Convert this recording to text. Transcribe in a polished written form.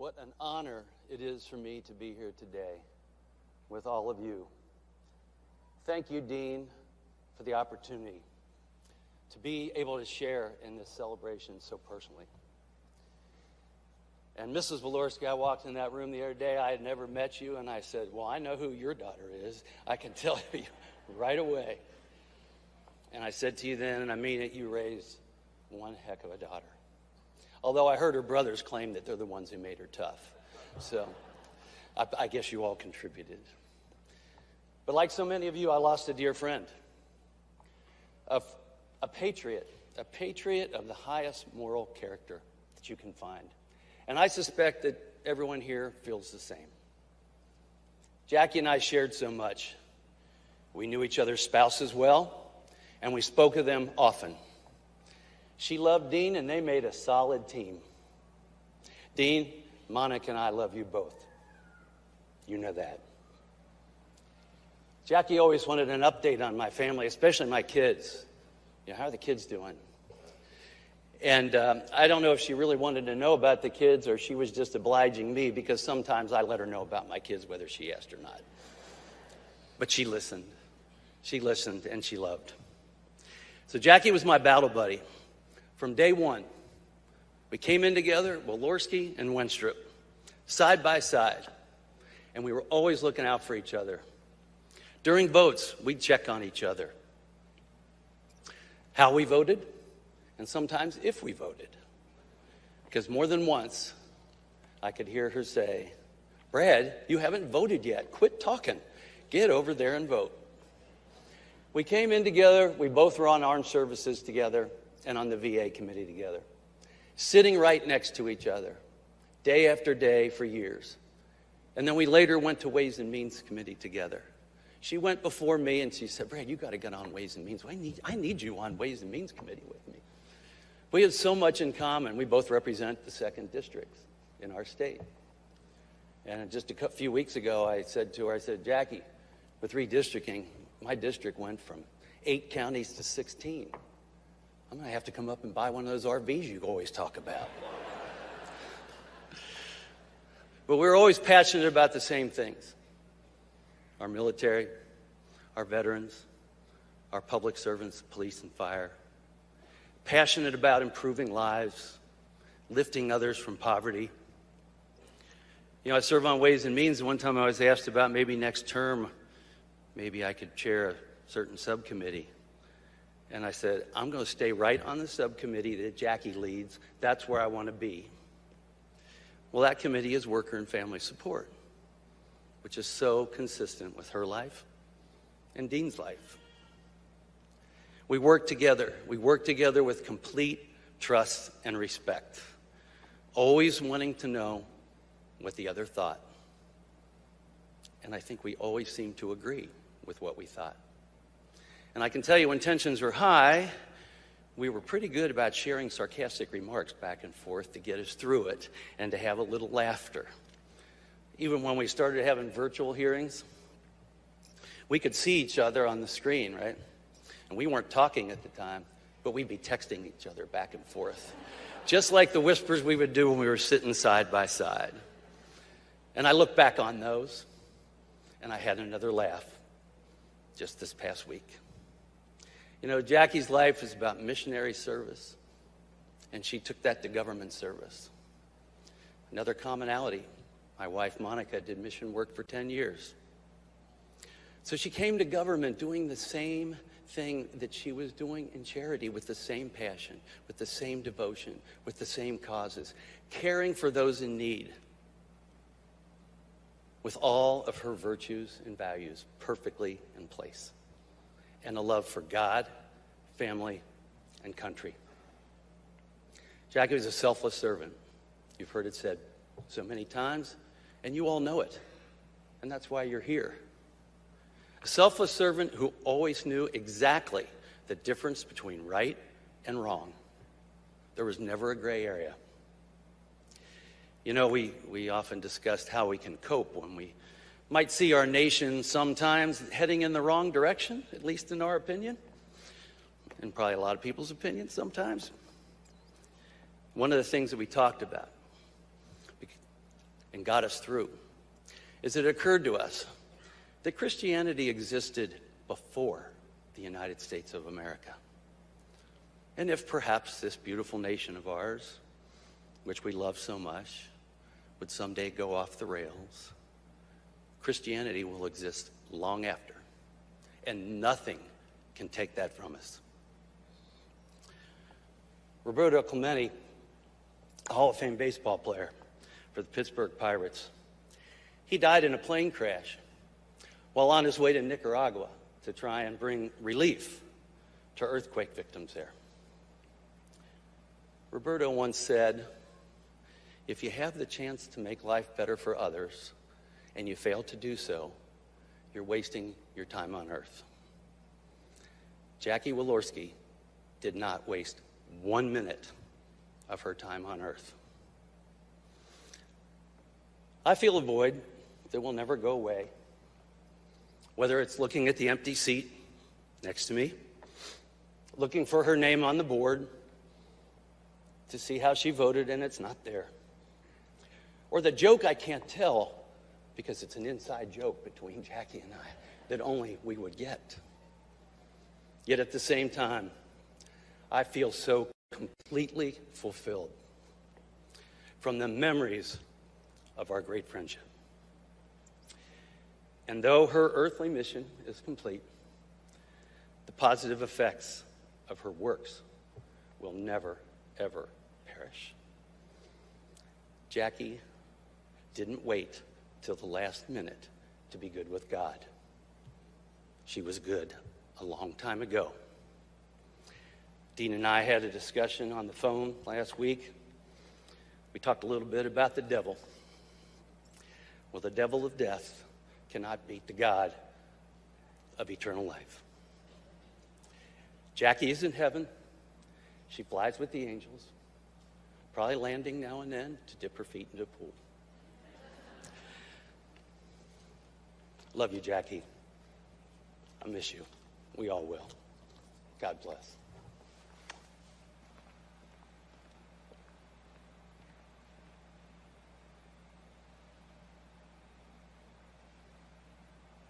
What an honor it is for me to be here today with all of you. Thank you, Dean, for the opportunity to be able to share in this celebration so personally. And Mrs. Walorski, I walked in that room the other day. I had never met you, and I said, well, I know who your daughter is. I can tell you right away. And I said to you then, and I mean it, you raised one heck of a daughter. Although I heard her brothers claim that they're the ones who made her tough. So I guess you all contributed. But like so many of you, I lost a dear friend, a patriot of the highest moral character that you can find. And I suspect that everyone here feels the same. Jackie and I shared so much. We knew each other's spouses well, and we spoke of them often. She loved Dean, and they made a solid team. Dean, Monica, and I love you both. You know that. Jackie always wanted an update on my family, especially my kids. You know, how are the kids doing? And I don't know if she really wanted to know about the kids or she was just obliging me, because sometimes I let her know about my kids whether she asked or not. But she listened. She listened and she loved. So Jackie was my battle buddy. From day one, we came in together, Walorski and Wenstrup, side by side, and we were always looking out for each other. During votes, we'd check on each other. How we voted, and sometimes if we voted. Because more than once, I could hear her say, Brad, you haven't voted yet. Quit talking. Get over there and vote. We came in together. We both were on armed services together and on the VA committee together, sitting right next to each other, day after day for years. And then we later went to Ways and Means Committee together. She went before me and she said, Brad, you got to get on Ways and Means. I need you on Ways and Means Committee with me. We have so much in common. We both represent the 2nd District in our state. And just a few weeks ago, I said to her, Jackie, with redistricting, my district went from 8 counties to 16. I'm going to have to come up and buy one of those RVs you always talk about. But we're always passionate about the same things. Our military, our veterans, our public servants, police and fire. Passionate about improving lives, lifting others from poverty. You know, I serve on Ways and Means. One time I was asked about maybe next term, maybe I could chair a certain subcommittee. And I said, I'm going to stay right on the subcommittee that Jackie leads. That's where I want to be. Well, that committee is worker and family support, which is so consistent with her life and Dean's life. We work together. We work together with complete trust and respect, always wanting to know what the other thought. And I think we always seem to agree with what we thought. And I can tell you, when tensions were high, we were pretty good about sharing sarcastic remarks back and forth to get us through it and to have a little laughter. Even when we started having virtual hearings, we could see each other on the screen, right? And we weren't talking at the time, but we'd be texting each other back and forth, just like the whispers we would do when we were sitting side by side. And I look back on those, and I had another laugh just this past week. You know, Jackie's life is about missionary service, and she took that to government service. Another commonality, my wife Monica did mission work for 10 years. So she came to government doing the same thing that she was doing in charity, with the same passion, with the same devotion, with the same causes, caring for those in need, with all of her virtues and values perfectly in place, and a love for God, family, and country. Jackie was a selfless servant. You've heard it said so many times, and you all know it, and that's why you're here. A selfless servant who always knew exactly the difference between right and wrong. There was never a gray area. You know, we often discussed how we can cope when we might see our nation sometimes heading in the wrong direction, at least in our opinion, and probably a lot of people's opinions sometimes. One of the things that we talked about, and got us through is it occurred to us that Christianity existed before the United States of America. And if perhaps this beautiful nation of ours, which we love so much, would someday go off the rails, Christianity will exist long after, and nothing can take that from us. Roberto Clemente, a Hall of Fame baseball player for the Pittsburgh Pirates, he died in a plane crash while on his way to Nicaragua to try and bring relief to earthquake victims there. Roberto once said, "If you have the chance to make life better for others and you fail to do so, you're wasting your time on earth." Jackie Walorski did not waste 1 minute of her time on earth. I feel a void that will never go away, whether it's looking at the empty seat next to me, looking for her name on the board to see how she voted and it's not there, or the joke I can't tell because it's an inside joke between Jackie and I that only we would get. Yet at the same time, I feel so completely fulfilled from the memories of our great friendship. And though her earthly mission is complete, the positive effects of her works will never, ever perish. Jackie didn't wait till the last minute to be good with God. She was good a long time ago. Dean and I had a discussion on the phone last week. We talked a little bit about the devil. Well, the devil of death cannot beat the God of eternal life. Jackie is in heaven. She flies with the angels, probably landing now and then to dip her feet into the pool. Love you, Jackie. I miss you. We all will. God bless.